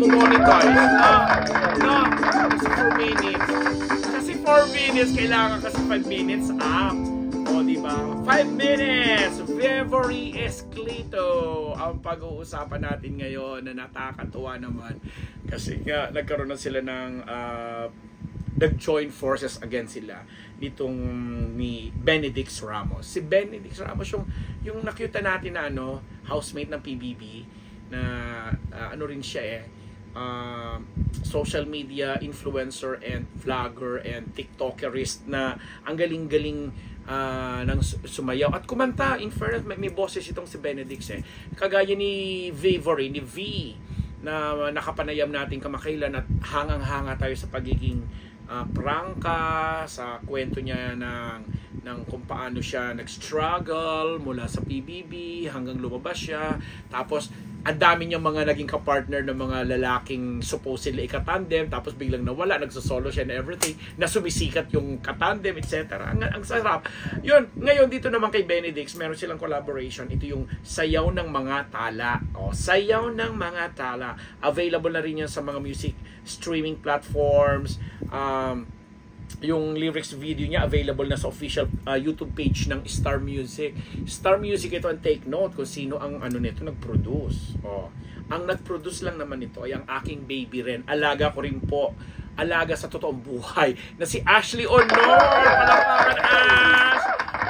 mo-monetize. No, kasi 4 minutes. Kasi 4 minutes, kailangan kasi 5 minutes up. O, diba? 5 minutes! Vevory Esclito ang pag-uusapan natin ngayon na nakakatuwa naman. Kasi nga, nagkaroon na sila ng nag-join forces against sila nitong ni Benedict Ramos. Si Benedict Ramos yung nakita natin na housemate ng PBB na ano rin siya social media influencer and vlogger and tiktokerist na ang galing-galing ng sumayaw at kumanta. In fairness, may boses itong si Benedict kagaya ni Vevory, ni V na nakapanayam natin kamakailan at hangang-hanga tayo sa pagiging prangka, sa kwento niya ng kung paano siya nag-struggle mula sa PBB hanggang lumabas siya. Tapos ang dami niyang mga naging kapartner ng mga lalaking supposedly ikatandem, tapos biglang nawala, nagsosolo siya and everything, na sumisikat yung katandem, etc. Ang sarap. Yun, ngayon dito naman kay Benedict, meron silang collaboration. Ito yung Sayaw ng Mga Tala. Sayaw ng Mga Tala. Available na rin yan sa mga music streaming platforms. Yung lyrics video niya available na sa official YouTube page ng Star Music. Star Music ito, ang take note kung sino ang nito nag-produce. Ang nag-produce lang naman ito ay ang aking baby rin. Alaga ko rin po. Alaga sa totoong buhay na si Ashley Honor. Palakpakan, Ash!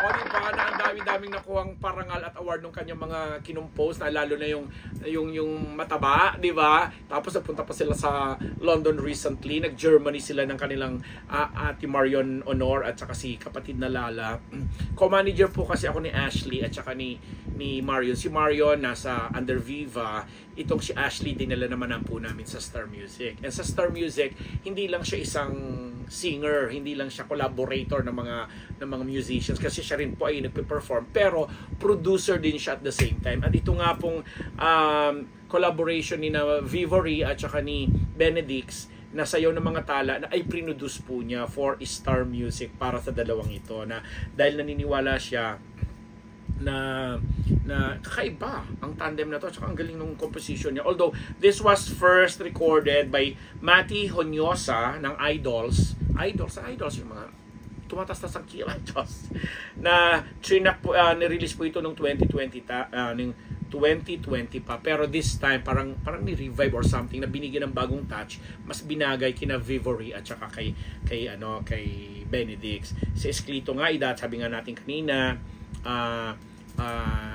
Diba, na ang dami-daming nakuhang parangal at award ng kanyang mga kinumpose, na lalo na yung mataba, di ba? Tapos napunta pa sila sa London recently, nag-Germany sila ng kanilang Ate Marion Honor at saka si kapatid na Lala. Co-manager po kasi ako ni Ashley at saka ni Marion. Si Marion nasa Under Viva, itong si Ashley dinala naman po namin sa Star Music. And sa Star Music, hindi lang siya isang singer, hindi lang siya collaborator ng mga musicians, kasi siya rin po ay nagpe-perform, pero producer din siya at the same time. At ito nga pong collaboration ni na Vevory at saka ni Benedict na Sayaw ng Mga Tala na ay produce po niya for Star Music para sa dalawang ito, na dahil naniniwala siya na kakaiba ang tandem na to, at saka ang galing ng composition niya. Although this was first recorded by Mati Honyosa ng Idols yung mga tumatastas ang kilay, Diyos, na nirelease po ito noong 2020 pa, pero this time parang ni-revive or something, na binigyan ng bagong touch, mas binagay kina Vevory at saka kay Benedict. Si Esclito nga, sabi nga natin kanina,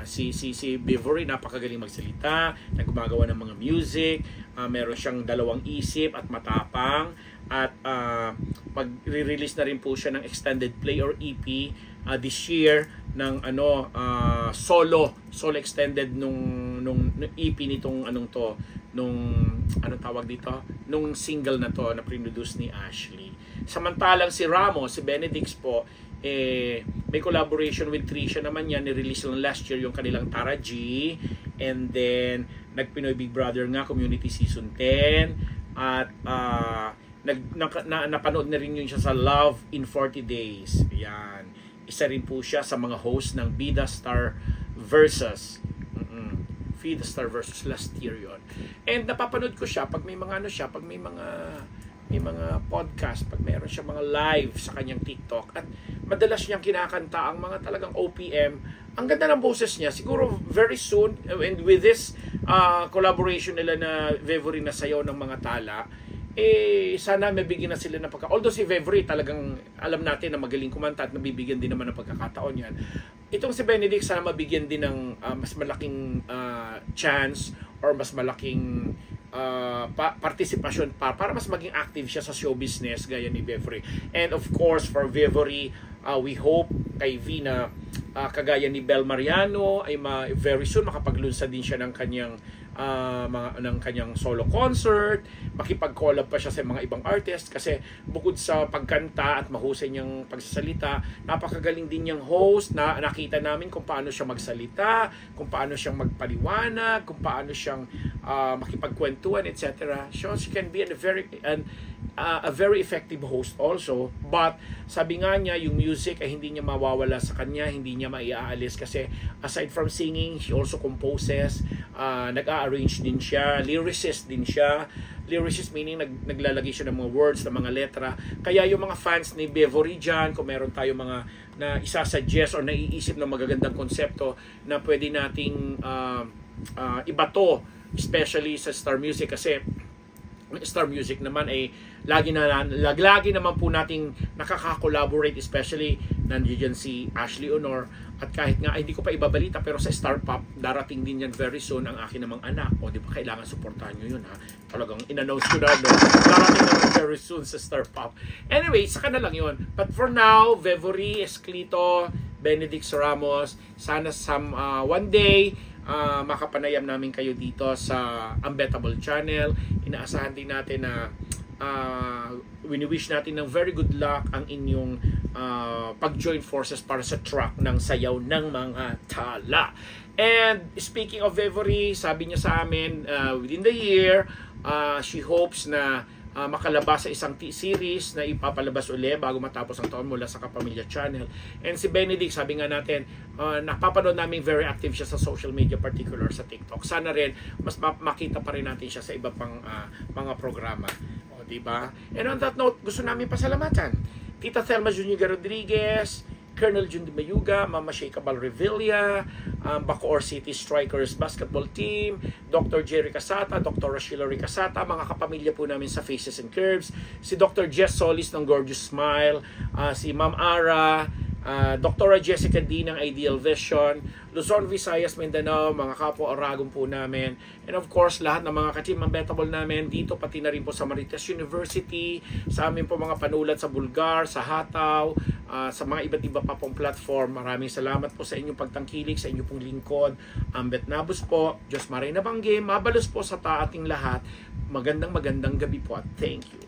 si Vevory napakagaling magsalita, nagumagawa ng mga music, meron siyang dalawang isip at matapang, at mag-release na rin po siya ng extended play or EP this year ng solo extended nung EP nitong nung single na to na produce ni Ashley. Samantalang si Ramos, si Benedict po, may collaboration with Trisha naman yan. Ni-release lang last year yung kanilang Tara G, and then nag-Pinoy Big Brother nga Community Season 10, at napanood na rin yun siya sa Love in 40 Days. Yan, isa rin po siya sa mga host ng Bida Star Versus Bida Star Versus last year yon. And napapanood ko siya pag may mga pag may mga podcast, pag mayroon siya mga live sa kanyang TikTok, at madalas niyang kinakanta ang mga talagang OPM. Ang ganda ng boses niya. Siguro very soon, and with this collaboration nila na Vevory na Sayaw ng Mga Tala, sana mabigyan na sila ng although si Vevory talagang alam natin na magaling kumanta at nabibigyan din naman ng pagkakataon yan. Itong si Benedict, sana mabigyan din ng mas malaking chance or mas malaking partisipasyon para mas maging active siya sa show business gaya ni Vevory. And of course, for Vevory, we hope kay V na kagaya ni Bel Mariano ay very soon makapaglunsad din siya ng kanyang solo concert, makipag-collab pa siya sa mga ibang artist, kasi bukod sa pagkanta at mahusay niyang pagsasalita, napakagaling din niyang host, na nakita namin kung paano siya magsalita, kung paano siyang magpaliwanag, kung paano siyang makipagkwentuhan, etc. So she can be a very effective host also. But sabi nga niya, yung music ay hindi niya mawawala sa kanya, hindi niya maiaalis, kasi aside from singing, she also composes, nag-a nag-arrange din siya, lyricist din siya. Lyricist meaning naglalagay siya ng mga words, ng mga letra. Kaya yung mga fans ni Bevory dyan, kung meron tayo mga na isasuggest or naiisip ng magagandang konsepto na pwede nating ibato, especially sa Star Music, kasi Star Music naman ay lagi naman po nating nakaka-collaborate, especially nandiyan si Ashley Honor, at kahit nga hindi ko pa ibabalita, pero sa Star Pop darating din yan very soon ang akin namang anak. O di ba, kailangan suportahan nyo yun, ha? Talagang in-announce ko na, no? Darating naman very soon sa Star Pop. Anyway, saka na lang yun. But for now, Bevory Esclito, Benedict Ramos, sana one day makapanayam namin kayo dito sa Unbettable Channel. Inaasahan din natin na wini-wish natin ng very good luck ang inyong pag-join forces para sa track ng Sayaw ng Mga Tala. And speaking of Bevory, sabi niya sa amin within the year, she hopes na makalabas sa isang series na ipapalabas uli bago matapos ang taon mula sa Kapamilya Channel. And si Benedict, sabi nga natin, napapanood namin very active siya sa social media, particular sa TikTok. Sana rin mas makita pa rin natin siya sa iba pang mga programa. O, diba? And on that note, gusto namin pasalamatan Tita Thelma Zuniga Rodriguez, Colonel Jun de Mayuga, Mama Sheikha Balrevilla, Bacoor City Strikers Basketball Team, Dr. Jerry Casata, Dr. Rashilary Casata, mga kapamilya po namin sa Faces and Curves, si Dr. Jess Solis ng Gorgeous Smile, si Ma'am Ara, Dr. Jessica D ng Ideal Vision, Luzon, Visayas, Mindanao, mga kapwa Aragon po namin, and of course lahat ng mga ka-team Unbettable namin dito, pati na rin po sa Marites University, sa amin po mga panulat sa Bulgar, sa Hataw, sa mga iba't iba pa pong platform. Maraming salamat po sa inyong pagtangkilik, sa inyong pong lingkod. Ambet Nabus po, Diyos Maray na Bangge, mabalos po sa ating lahat. Magandang gabi po at thank you.